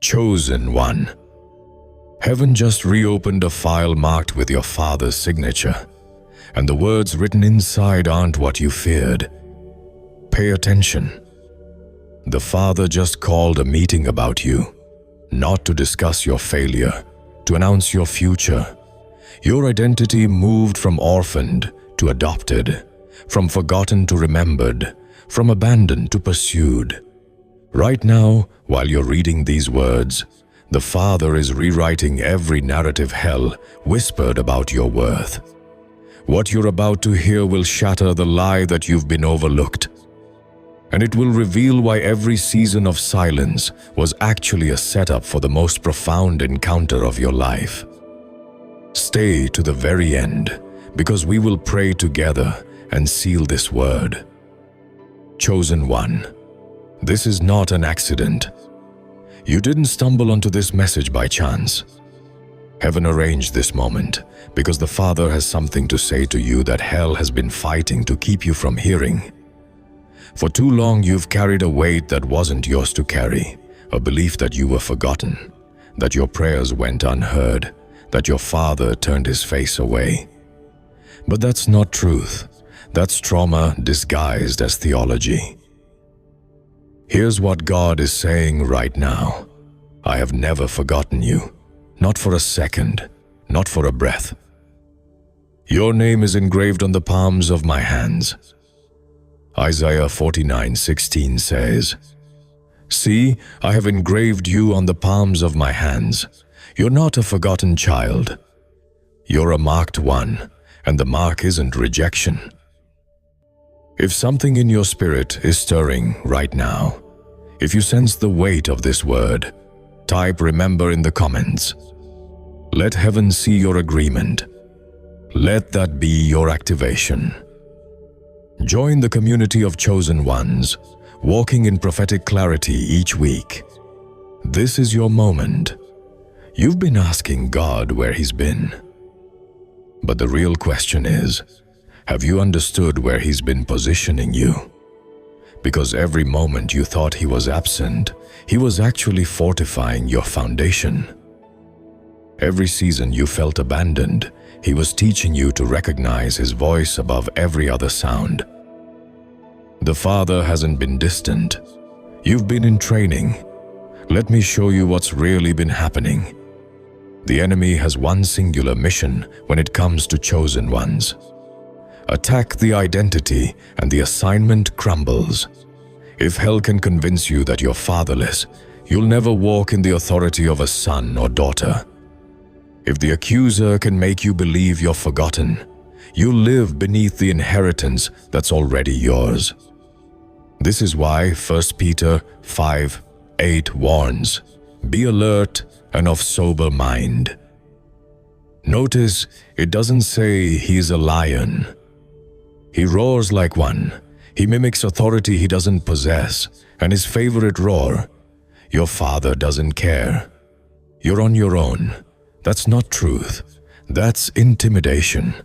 Chosen one. Heaven just reopened a file marked with your Father's signature, and the words written inside aren't what you feared. Pay attention. The Father just called a meeting about you, not to discuss your failure, to announce your future. Your identity moved from orphaned to adopted, from forgotten to remembered, from abandoned to pursued. Right now, while you're reading these words, the Father is rewriting every narrative hell whispered about your worth. What you're about to hear will shatter the lie that you've been overlooked, and it will reveal why every season of silence was actually a setup for the most profound encounter of your life. Stay to the very end, because we will pray together and seal this word. Chosen one. This is not an accident. You didn't stumble onto this message by chance. Heaven arranged this moment because the Father has something to say to you that hell has been fighting to keep you from hearing. For too long you've carried a weight that wasn't yours to carry, a belief that you were forgotten, that your prayers went unheard, that your Father turned his face away. But that's not truth. That's trauma disguised as theology. Here's what God is saying right now. I have never forgotten you, not for a second, not for a breath. Your name is engraved on the palms of my hands. Isaiah 49:16 says, "See, I have engraved you on the palms of my hands. You're not a forgotten child. You're a marked one, and the mark isn't rejection." If something in your spirit is stirring right now, if you sense the weight of this word, type "remember" in the comments. Let heaven see your agreement. Let that be your activation. Join the community of chosen ones, walking in prophetic clarity each week. This is your moment. You've been asking God where He's been. But the real question is, have you understood where He's been positioning you? Because every moment you thought He was absent, He was actually fortifying your foundation. Every season you felt abandoned, He was teaching you to recognize His voice above every other sound. The Father hasn't been distant. You've been in training. Let me show you what's really been happening. The enemy has one singular mission when it comes to chosen ones. Attack the identity and the assignment crumbles. If hell can convince you that you're fatherless, you'll never walk in the authority of a son or daughter. If the accuser can make you believe you're forgotten, you'll live beneath the inheritance that's already yours. This is why 1 Peter 5:8 warns, "Be alert and of sober mind." Notice it doesn't say he's a lion. He roars like one. He mimics authority he doesn't possess, and his favorite roar, "Your Father doesn't care. You're on your own." That's not truth. That's intimidation.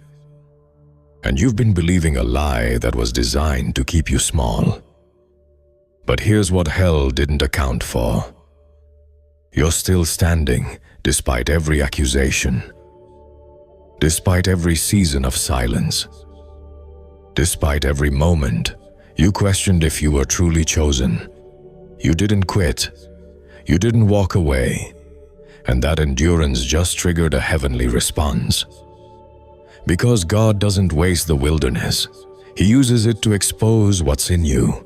And you've been believing a lie that was designed to keep you small. But here's what hell didn't account for. You're still standing despite every accusation, despite every season of silence, despite every moment you questioned if you were truly chosen. You didn't quit. You didn't walk away. And that endurance just triggered a heavenly response. Because God doesn't waste the wilderness, He uses it to expose what's in you.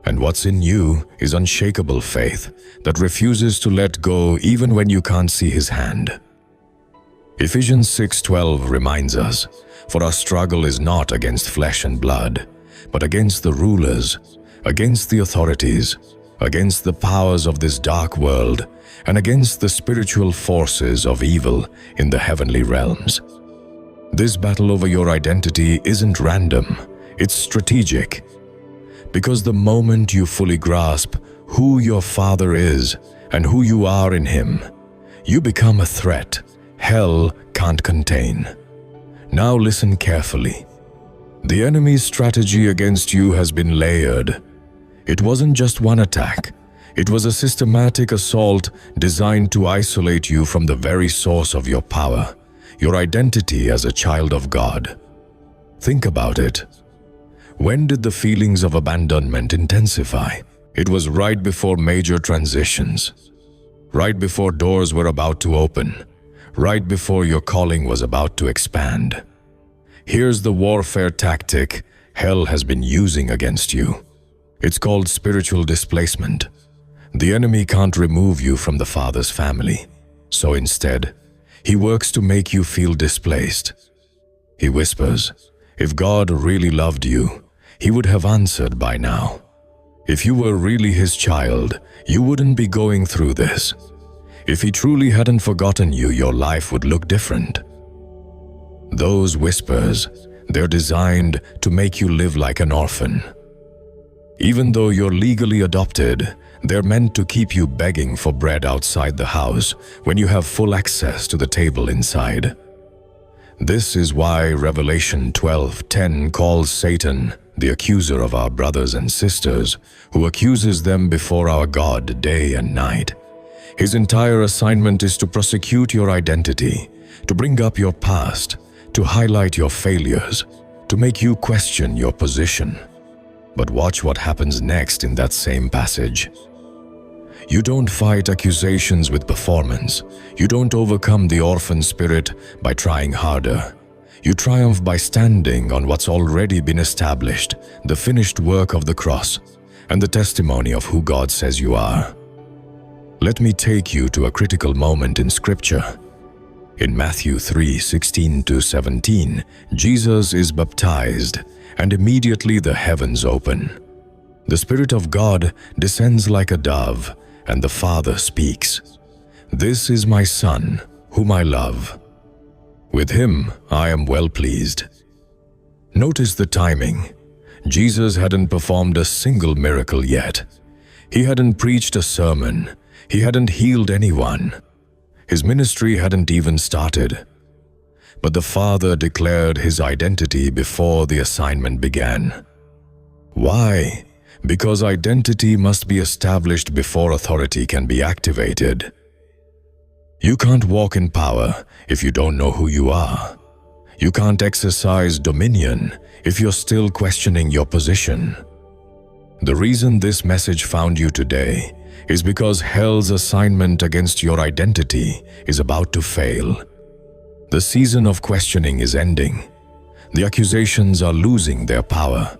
And what's in you is unshakable faith that refuses to let go even when you can't see His hand. Ephesians 6:12 reminds us, "For our struggle is not against flesh and blood, but against the rulers, against the authorities, against the powers of this dark world, and against the spiritual forces of evil in the heavenly realms." This battle over your identity isn't random, it's strategic. Because the moment you fully grasp who your Father is and who you are in Him, you become a threat hell can't contain. Now listen carefully. The enemy's strategy against you has been layered. It wasn't just one attack. It was a systematic assault designed to isolate you from the very source of your power, your identity as a child of God. Think about it. When did the feelings of abandonment intensify? It was right before major transitions, right before doors were about to open, right before your calling was about to expand. Here's the warfare tactic hell has been using against you. It's called spiritual displacement. The enemy can't remove you from the Father's family, so instead, he works to make you feel displaced. He whispers, if God really loved you, he would have answered by now. If you were really his child, you wouldn't be going through this. If he truly hadn't forgotten you, your life would look different. Those whispers, they're designed to make you live like an orphan. Even though you're legally adopted, they're meant to keep you begging for bread outside the house when you have full access to the table inside. This is why Revelation 12:10 calls Satan the accuser of our brothers and sisters, who accuses them before our God day and night. His entire assignment is to prosecute your identity, to bring up your past, to highlight your failures, to make you question your position. But watch what happens next in that same passage. You don't fight accusations with performance. You don't overcome the orphan spirit by trying harder. You triumph by standing on what's already been established, the finished work of the cross, and the testimony of who God says you are. Let me take you to a critical moment in Scripture. In Matthew 3:16-17, Jesus is baptized, and immediately the heavens open. The Spirit of God descends like a dove, and the Father speaks, "This is my Son, whom I love. With him I am well pleased." Notice the timing. Jesus hadn't performed a single miracle yet. He hadn't preached a sermon. He hadn't healed anyone. His ministry hadn't even started. But the Father declared his identity before the assignment began. Why? Because identity must be established before authority can be activated. You can't walk in power if you don't know who you are. You can't exercise dominion if you're still questioning your position. The reason this message found you today is because hell's assignment against your identity is about to fail. The season of questioning is ending. The accusations are losing their power.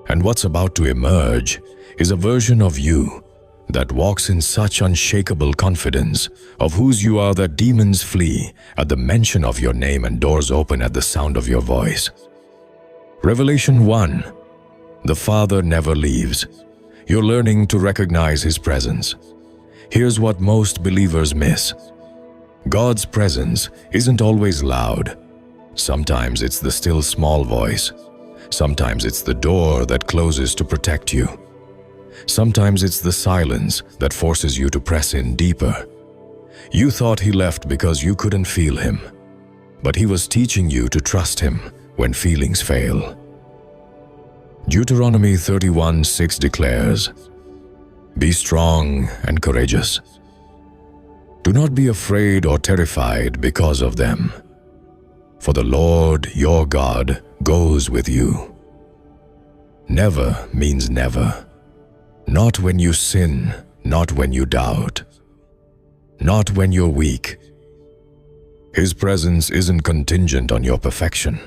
And what's about to emerge is a version of you that walks in such unshakable confidence of whose you are that demons flee at the mention of your name and doors open at the sound of your voice. Revelation 1. The Father never leaves. You're learning to recognize his presence. Here's what most believers miss. God's presence isn't always loud. Sometimes it's the still small voice. Sometimes it's the door that closes to protect you. Sometimes it's the silence that forces you to press in deeper. You thought he left because you couldn't feel him, but he was teaching you to trust him when feelings fail. Deuteronomy 31:6 declares, "Be strong and courageous. Do not be afraid or terrified because of them. For the Lord your God goes with you." Never means never. Not when you sin, not when you doubt, not when you're weak. His presence isn't contingent on your perfection.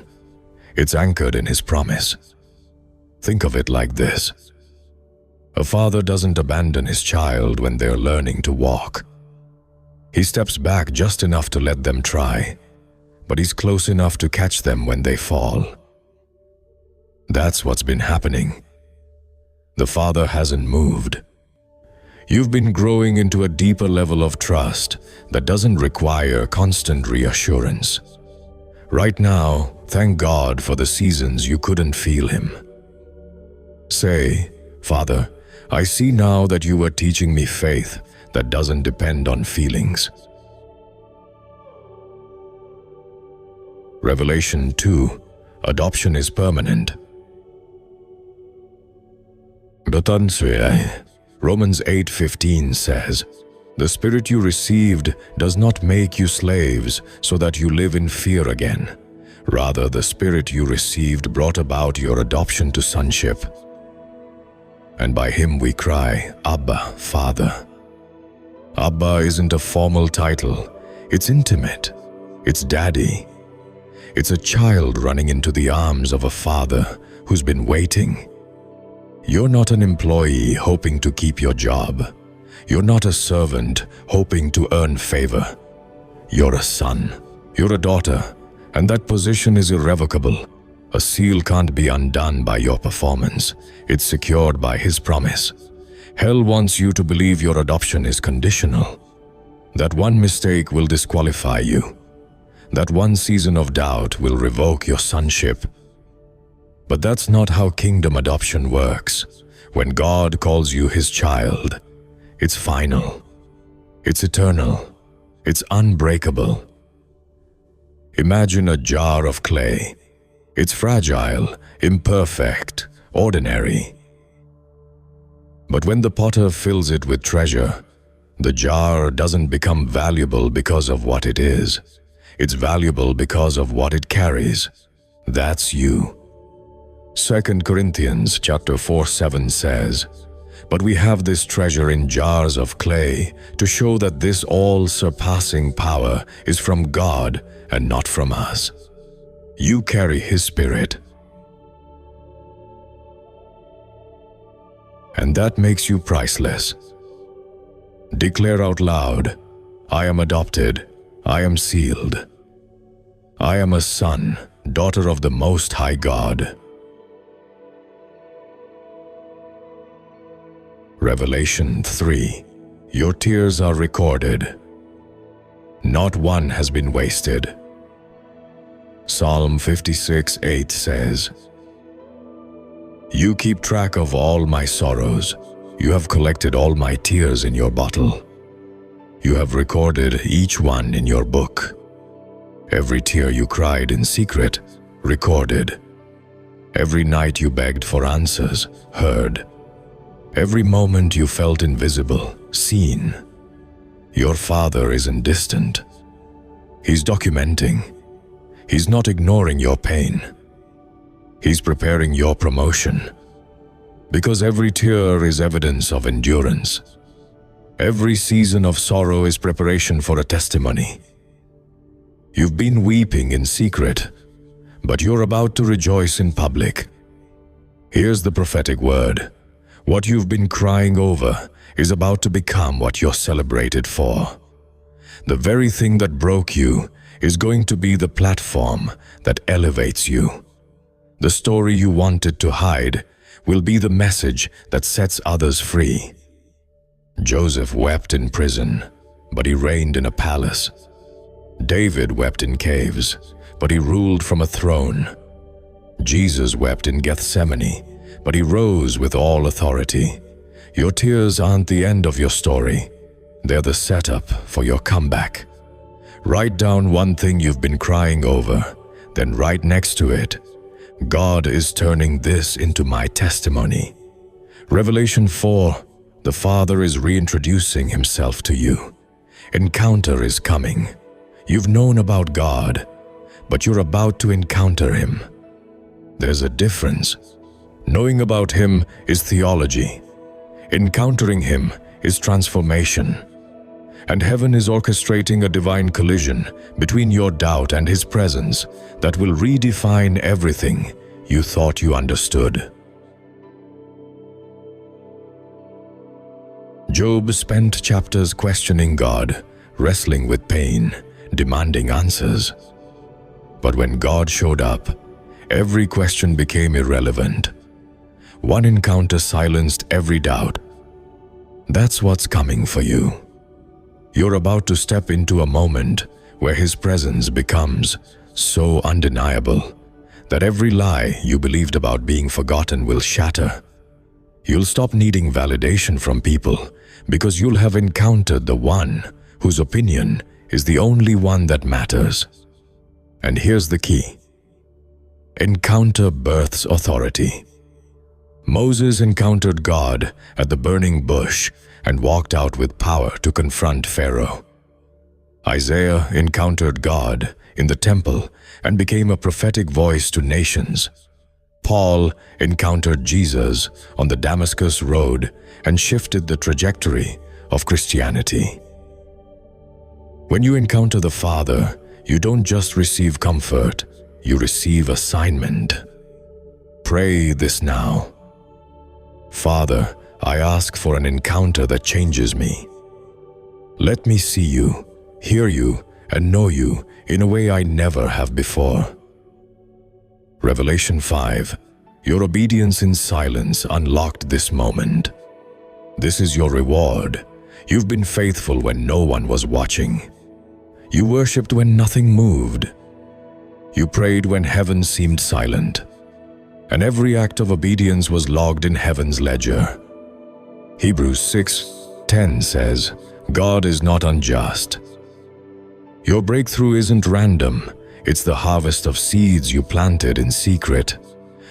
It's anchored in his promise. Think of it like this. A father doesn't abandon his child when they're learning to walk. He steps back just enough to let them try, but he's close enough to catch them when they fall. That's what's been happening. The Father hasn't moved. You've been growing into a deeper level of trust that doesn't require constant reassurance. Right now, thank God for the seasons you couldn't feel him. Say, "Father, I see now that you were teaching me faith that doesn't depend on feelings." Revelation 2. Adoption is permanent. Dotan suai, Romans 8:15 says, "The Spirit you received does not make you slaves so that you live in fear again. Rather, the Spirit you received brought about your adoption to sonship. And by him we cry, Abba, Father." Abba isn't a formal title. It's intimate. It's daddy. It's a child running into the arms of a father who's been waiting. You're not an employee hoping to keep your job. You're not a servant hoping to earn favor. You're a son. You're a daughter. And that position is irrevocable. A seal can't be undone by your performance. It's secured by his promise. Hell wants you to believe your adoption is conditional. That one mistake will disqualify you. That one season of doubt will revoke your sonship. But that's not how kingdom adoption works. When God calls you his child, it's final. It's eternal. It's unbreakable. Imagine a jar of clay. It's fragile, imperfect, ordinary. But when the potter fills it with treasure, the jar doesn't become valuable because of what it is. It's valuable because of what it carries. That's you. 2 Corinthians chapter 4:7 says, "But we have this treasure in jars of clay to show that this all-surpassing power is from God and not from us." You carry his Spirit. And that makes you priceless. Declare out loud, "I am adopted. I am sealed. I am a son, daughter of the Most High God." Revelation 3. Your tears are recorded. Not one has been wasted. Psalm 56:8 says, "You keep track of all my sorrows. You have collected all my tears in your bottle. You have recorded each one in your book. Every tear you cried in secret, recorded. Every night you begged for answers, heard. Every moment you felt invisible, seen. Your Father isn't distant. He's documenting. He's not ignoring your pain. He's preparing your promotion. Because every tear is evidence of endurance. Every season of sorrow is preparation for a testimony. You've been weeping in secret, but you're about to rejoice in public. Here's the prophetic word. What you've been crying over is about to become what you're celebrated for. The very thing that broke you is going to be the platform that elevates you. The story you wanted to hide will be the message that sets others free. Joseph wept in prison, but he reigned in a palace. David wept in caves, but he ruled from a throne. Jesus wept in Gethsemane, but he rose with all authority. Your tears aren't the end of your story. They're the setup for your comeback. Write down one thing you've been crying over, then right next to it, "God is turning this into my testimony." Revelation 4, the Father is reintroducing himself to you. Encounter is coming. You've known about God, but you're about to encounter him. There's a difference. Knowing about him is theology. Encountering him is transformation. And heaven is orchestrating a divine collision between your doubt and his presence that will redefine everything you thought you understood. Job spent chapters questioning God, wrestling with pain, demanding answers. But when God showed up, every question became irrelevant. One encounter silenced every doubt. That's what's coming for you. You're about to step into a moment where his presence becomes so undeniable that every lie you believed about being forgotten will shatter. You'll stop needing validation from people because you'll have encountered the one whose opinion is the only one that matters. And here's the key. Encounter births authority. Moses encountered God at the burning bush and walked out with power to confront Pharaoh. Isaiah encountered God in the temple and became a prophetic voice to nations. Paul encountered Jesus on the Damascus Road and shifted the trajectory of Christianity. When you encounter the Father, you don't just receive comfort, you receive assignment. Pray this now. Father, I ask for an encounter that changes me. Let me see you, hear you, and know you in a way I never have before. Revelation 5. Your obedience in silence unlocked this moment. This is your reward. You've been faithful when no one was watching. You worshipped when nothing moved. You prayed when heaven seemed silent. And every act of obedience was logged in heaven's ledger. Hebrews 6:10 says, God is not unjust. Your breakthrough isn't random. It's the harvest of seeds you planted in secret.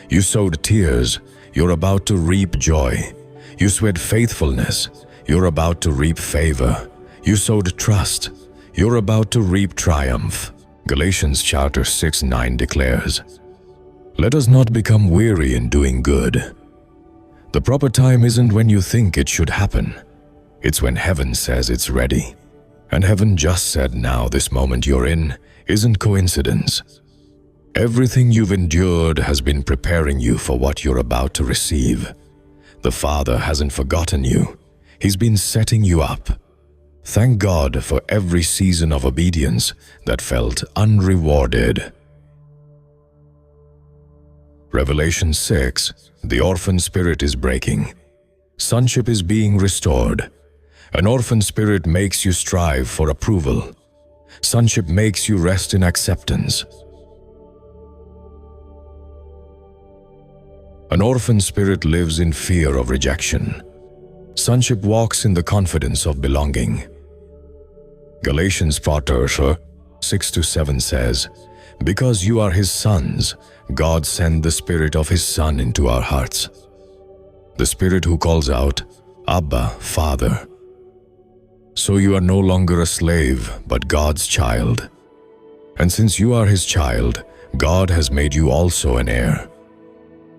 You sowed tears. You're about to reap joy. You sowed faithfulness. You're about to reap favor. You sowed trust. You're about to reap triumph. Galatians chapter 6:9 declares, let us not become weary in doing good. The proper time isn't when you think it should happen. It's when heaven says it's ready. And heaven just said now this moment you're in isn't coincidence. Everything you've endured has been preparing you for what you're about to receive. The Father hasn't forgotten you. He's been setting you up. Thank God for every season of obedience that felt unrewarded. Revelation 6. The orphan spirit is breaking. Sonship is being restored. An orphan spirit makes you strive for approval. Sonship makes you rest in acceptance. An orphan spirit lives in fear of rejection. Sonship walks in the confidence of belonging. Galatians 6-7 says, because you are his sons, God sent the Spirit of his Son into our hearts. The Spirit who calls out, Abba, Father. So you are no longer a slave, but God's child. And since you are his child, God has made you also an heir.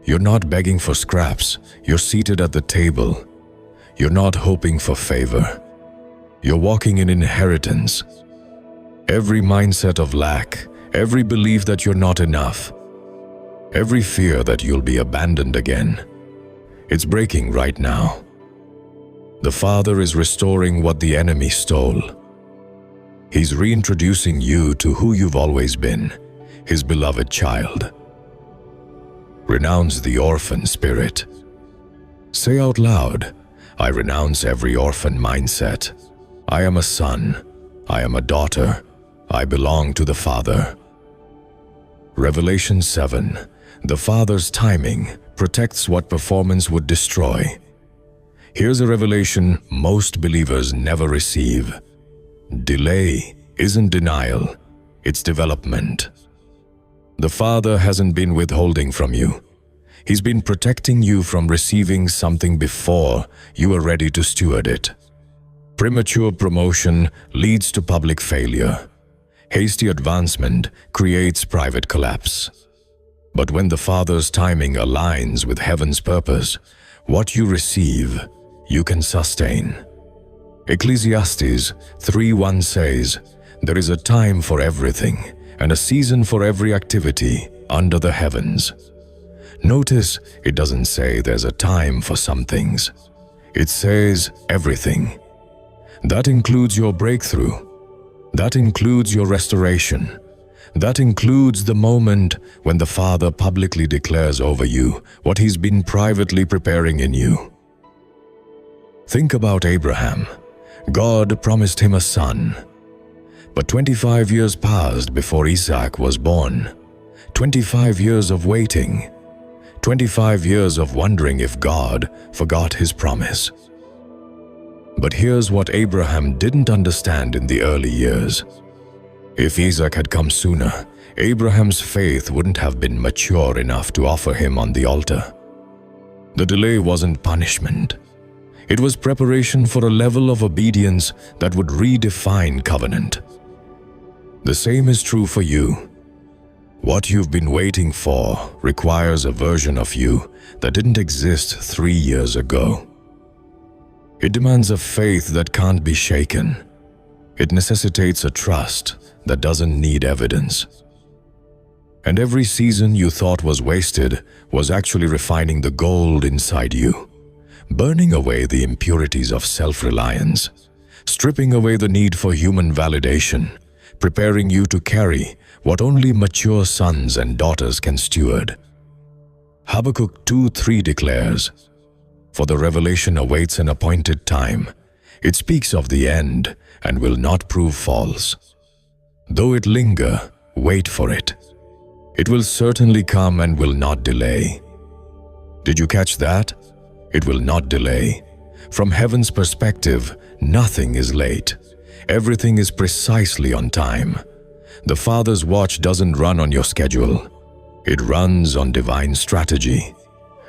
You're not begging for scraps, you're seated at the table. You're not hoping for favor. You're walking in inheritance. Every mindset of lack, every belief that you're not enough, every fear that you'll be abandoned again, it's breaking right now. The Father is restoring what the enemy stole. He's reintroducing you to who you've always been, his beloved child. Renounce the orphan spirit. Say out loud, I renounce every orphan mindset. I am a son. I am a daughter. I belong to the Father. Revelation 7. The Father's timing protects what performance would destroy. Here's a revelation most believers never receive. Delay isn't denial, it's development. The Father hasn't been withholding from you. He's been protecting you from receiving something before you are ready to steward it. Premature promotion leads to public failure. Hasty advancement creates private collapse. But when the Father's timing aligns with heaven's purpose, what you receive, you can sustain. Ecclesiastes 3:1 says, there is a time for everything and a season for every activity under the heavens. Notice it doesn't say there's a time for some things. It says everything. That includes your breakthrough. That includes your restoration. That includes the moment when the Father publicly declares over you what he's been privately preparing in you. Think about Abraham. God promised him a son. But 25 years passed before Isaac was born. 25 years of waiting. 25 years of wondering if God forgot his promise. But here's what Abraham didn't understand in the early years. If Isaac had come sooner, Abraham's faith wouldn't have been mature enough to offer him on the altar. The delay wasn't punishment. It was preparation for a level of obedience that would redefine covenant. The same is true for you. What you've been waiting for requires a version of you that didn't exist 3 years ago. It demands a faith that can't be shaken. It necessitates a trust that doesn't need evidence. And every season you thought was wasted was actually refining the gold inside you, burning away the impurities of self-reliance, stripping away the need for human validation, preparing you to carry what only mature sons and daughters can steward. Habakkuk 2:3 declares, "For the revelation awaits an appointed time. It speaks of the end and will not prove false. Though it linger, wait for it. It will certainly come and will not delay." Did you catch that? It will not delay. From heaven's perspective, nothing is late. Everything is precisely on time. The Father's watch doesn't run on your schedule. It runs on divine strategy.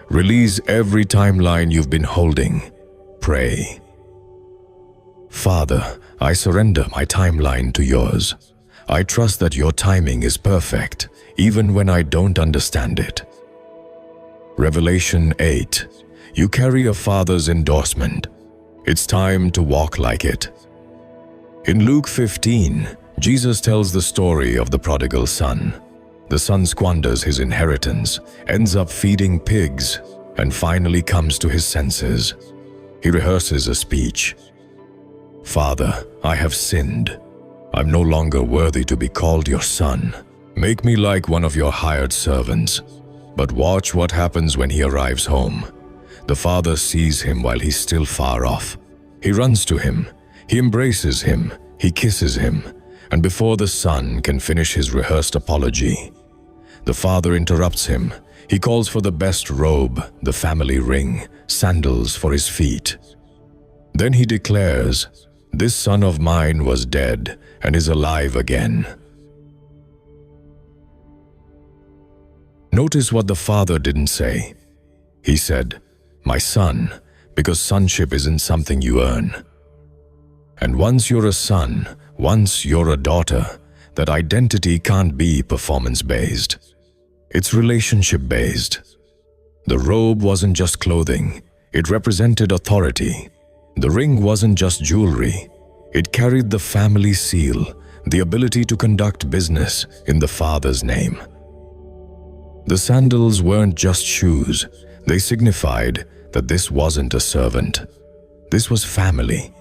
Release every timeline you've been holding. Pray. Father, I surrender my timeline to yours. I trust that your timing is perfect, even when I don't understand it. Revelation 8. You carry a Father's endorsement. It's time to walk like it. In Luke 15, Jesus tells the story of the prodigal son. The son squanders his inheritance, ends up feeding pigs, and finally comes to his senses. He rehearses a speech. "Father, I have sinned. I'm no longer worthy to be called your son. Make me like one of your hired servants." But watch what happens when he arrives home. The father sees him while he's still far off. He runs to him. He embraces him. He kisses him. And before the son can finish his rehearsed apology, the father interrupts him. He calls for the best robe, the family ring, sandals for his feet. Then he declares, "This son of mine was dead and is alive again." Notice what the father didn't say. He said, "My son," because sonship isn't something you earn. And once you're a son, once you're a daughter, that identity can't be performance-based. It's relationship-based. The robe wasn't just clothing. It represented authority. The ring wasn't just jewelry. It carried the family seal, the ability to conduct business in the Father's name. The sandals weren't just shoes. They signified that this wasn't a servant. This was family.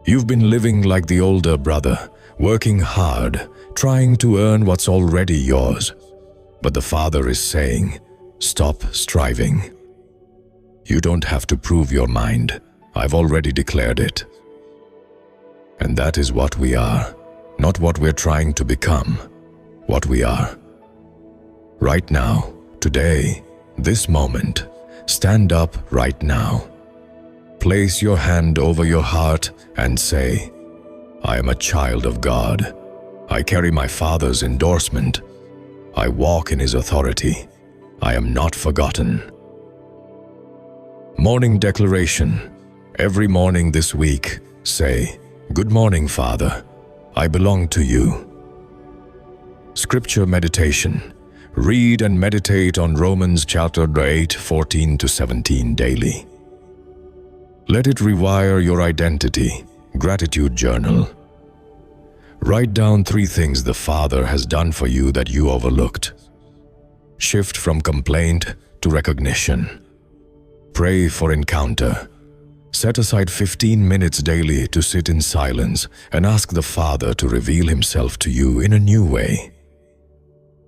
You've been living like the older brother, working hard, trying to earn what's already yours. But the Father is saying, stop striving. You don't have to prove your mind. I've already declared it. And that is what we are, not what we're trying to become, what we are. Right now, today, this moment, stand up right now. Place your hand over your heart and say, I am a child of God. I carry my Father's endorsement. I walk in His authority. I am not forgotten. Morning declaration. Every morning this week, say, Good morning, Father. I belong to you. Scripture meditation. Read and meditate on Romans chapter 8, 14 to 17 daily. Let it rewire your identity. Gratitude journal. Write down 3 things the Father has done for you that you overlooked. Shift from complaint to recognition. Pray for encounter. Set aside 15 minutes daily to sit in silence and ask the Father to reveal Himself to you in a new way.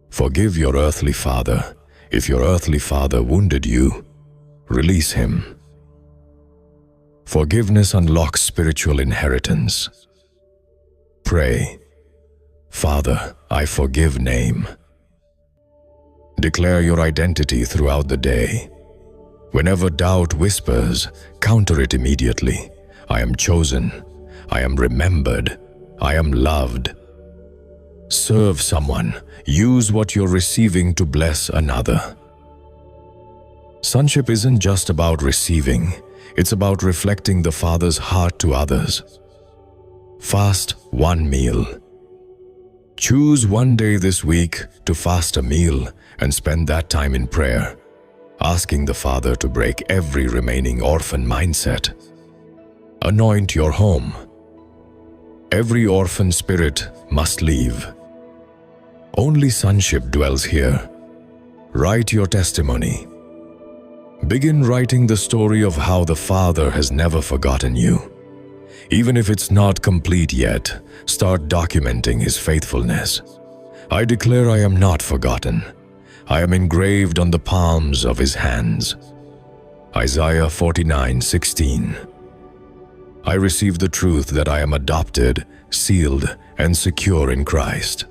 Forgive your earthly father. If your earthly father wounded you, release him. Forgiveness unlocks spiritual inheritance. Pray, Father, I forgive name. Declare your identity throughout the day. Whenever doubt whispers, counter it immediately. I am chosen. I am remembered. I am loved. Serve someone. Use what you're receiving to bless another. Sonship isn't just about receiving, it's about reflecting the Father's heart to others. Fast one meal. Choose one day this week to fast a meal and spend that time in prayer, asking the Father to break every remaining orphan mindset. Anoint your home. Every orphan spirit must leave. Only sonship dwells here. Write your testimony. Begin writing the story of how the Father has never forgotten you. Even if it's not complete yet, start documenting His faithfulness. I declare I am not forgotten. I am engraved on the palms of His hands. Isaiah 49:16. I receive the truth that I am adopted, sealed, and secure in Christ.